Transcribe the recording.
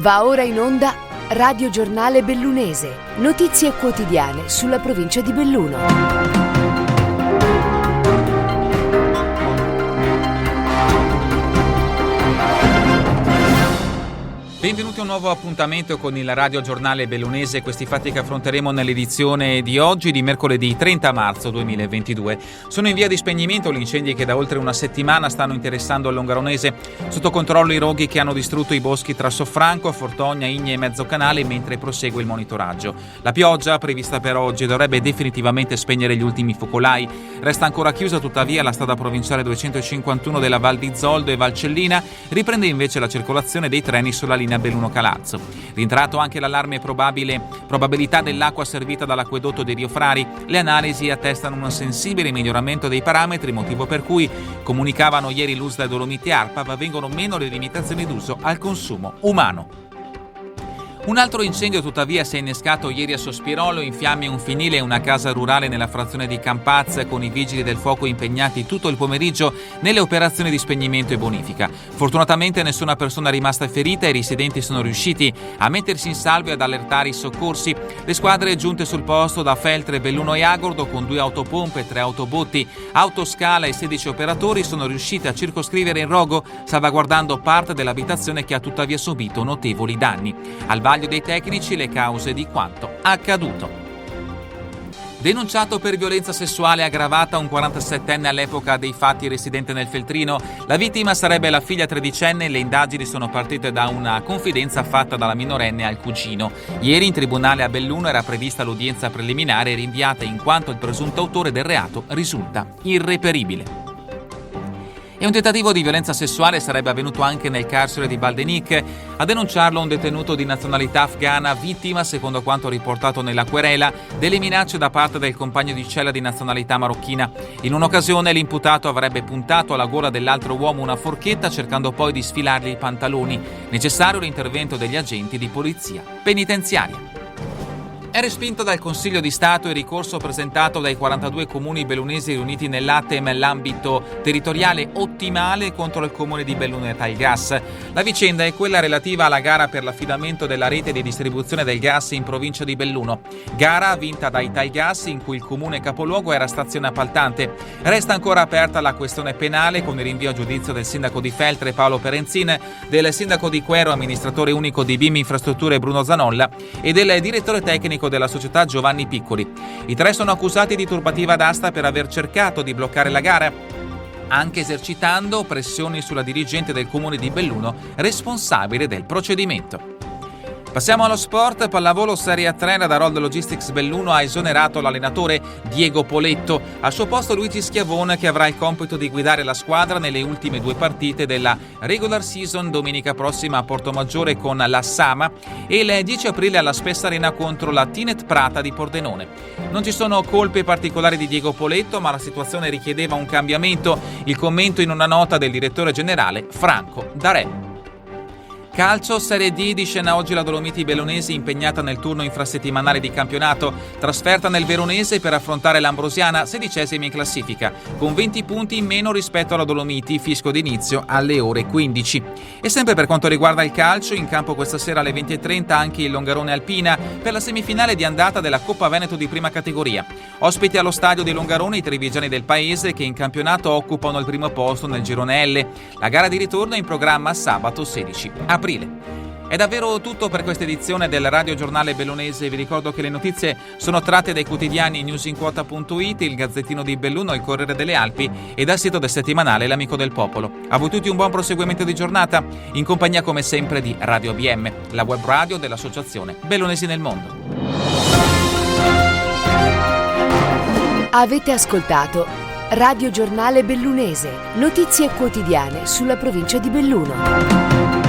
Va ora in onda Radio Giornale Bellunese, notizie quotidiane sulla provincia di Belluno. Benvenuti a un nuovo appuntamento con il Radio Giornale Bellunese, questi fatti che affronteremo nell'edizione di oggi di mercoledì 30 marzo 2022. Sono in via di spegnimento gli incendi che da oltre una settimana stanno interessando il Longaronese. Sotto controllo i roghi che hanno distrutto i boschi tra Soffranco, Fortogna, Igne e Mezzocanale mentre prosegue il monitoraggio. La pioggia, prevista per oggi, dovrebbe definitivamente spegnere gli ultimi focolai. Resta ancora chiusa tuttavia la strada provinciale 251 della Val di Zoldo e Valcellina, riprende invece la circolazione dei treni sulla linea Belluno-Calazzo. Rientrato anche l'allarme probabilità dell'acqua servita dall'acquedotto di Rio Frari, le analisi attestano un sensibile miglioramento dei parametri, motivo per cui, comunicavano ieri l'USL Dolomiti Arpa, vengono meno le limitazioni d'uso al consumo umano. Un altro incendio tuttavia si è innescato ieri a Sospirolo, in fiamme un fienile e una casa rurale nella frazione di Campaz, con i vigili del fuoco impegnati tutto il pomeriggio nelle operazioni di spegnimento e bonifica. Fortunatamente nessuna persona è rimasta ferita e i residenti sono riusciti a mettersi in salvo e ad allertare i soccorsi. Le squadre giunte sul posto da Feltre, Belluno e Agordo con 2 autopompe, 3 autobotti, autoscala e 16 operatori sono riusciti a circoscrivere il rogo, salvaguardando parte dell'abitazione che ha tuttavia subito notevoli danni. Al vaglio dei tecnici le cause di quanto accaduto. Denunciato per violenza sessuale aggravata un 47enne all'epoca dei fatti residente nel Feltrino, la vittima sarebbe la figlia tredicenne e le indagini sono partite da una confidenza fatta dalla minorenne al cugino. Ieri in tribunale a Belluno era prevista l'udienza preliminare rinviata in quanto il presunto autore del reato risulta irreperibile. E un tentativo di violenza sessuale sarebbe avvenuto anche nel carcere di Baldenic. A denunciarlo un detenuto di nazionalità afghana, vittima, secondo quanto riportato nella querela, delle minacce da parte del compagno di cella di nazionalità marocchina. In un'occasione l'imputato avrebbe puntato alla gola dell'altro uomo una forchetta cercando poi di sfilargli i pantaloni. Necessario l'intervento degli agenti di polizia penitenziaria. È respinto dal Consiglio di Stato il ricorso presentato dai 42 comuni bellunesi riuniti nell'ATEM l'ambito territoriale ottimale contro il comune di Belluno e Italgas. La vicenda è quella relativa alla gara per l'affidamento della rete di distribuzione del gas in provincia di Belluno. Gara vinta da Italgas in cui il comune capoluogo era stazione appaltante. Resta ancora aperta la questione penale con il rinvio a giudizio del sindaco di Feltre Paolo Perenzin, del sindaco di Quero amministratore unico di BIM Infrastrutture Bruno Zanolla e del direttore tecnico della società Giovanni Piccoli. I 3 sono accusati di turbativa d'asta per aver cercato di bloccare la gara, anche esercitando pressioni sulla dirigente del comune di Belluno, responsabile del procedimento. Passiamo allo sport. Pallavolo Serie A3, la Darol Logistics Belluno ha esonerato l'allenatore Diego Poletto. Al suo posto Luigi Schiavone, che avrà il compito di guidare la squadra nelle ultime 2 partite della regular season, domenica prossima a Portomaggiore con la Sama e il 10 aprile alla Spessa Arena contro la Tinet Prata di Pordenone. Non ci sono colpe particolari di Diego Poletto, ma la situazione richiedeva un cambiamento. Il commento in una nota del direttore generale Franco Darè. Calcio Serie D, di scena oggi la Dolomiti Bellunesi impegnata nel turno infrasettimanale di campionato, trasferta nel Veronese per affrontare l'Ambrosiana, 16esima in classifica, con 20 punti in meno rispetto alla Dolomiti, fischio d'inizio alle ore 15. E sempre per quanto riguarda il calcio, in campo questa sera alle 20:30 anche il Longarone Alpina per la semifinale di andata della Coppa Veneto di prima categoria. Ospiti allo stadio di Longarone i trevigiani del paese che in campionato occupano il primo posto nel girone L. La gara di ritorno è in programma sabato 16 aprile. È davvero tutto per questa edizione del Radio Giornale Bellunese. Vi ricordo che le notizie sono tratte dai quotidiani newsinquota.it, il Gazzettino di Belluno, il Corriere delle Alpi e dal sito del settimanale L'Amico del Popolo. A voi tutti un buon proseguimento di giornata, in compagnia come sempre di Radio ABM, la web radio dell'Associazione Bellunesi nel Mondo. Avete ascoltato Radio Giornale Bellunese, notizie quotidiane sulla provincia di Belluno.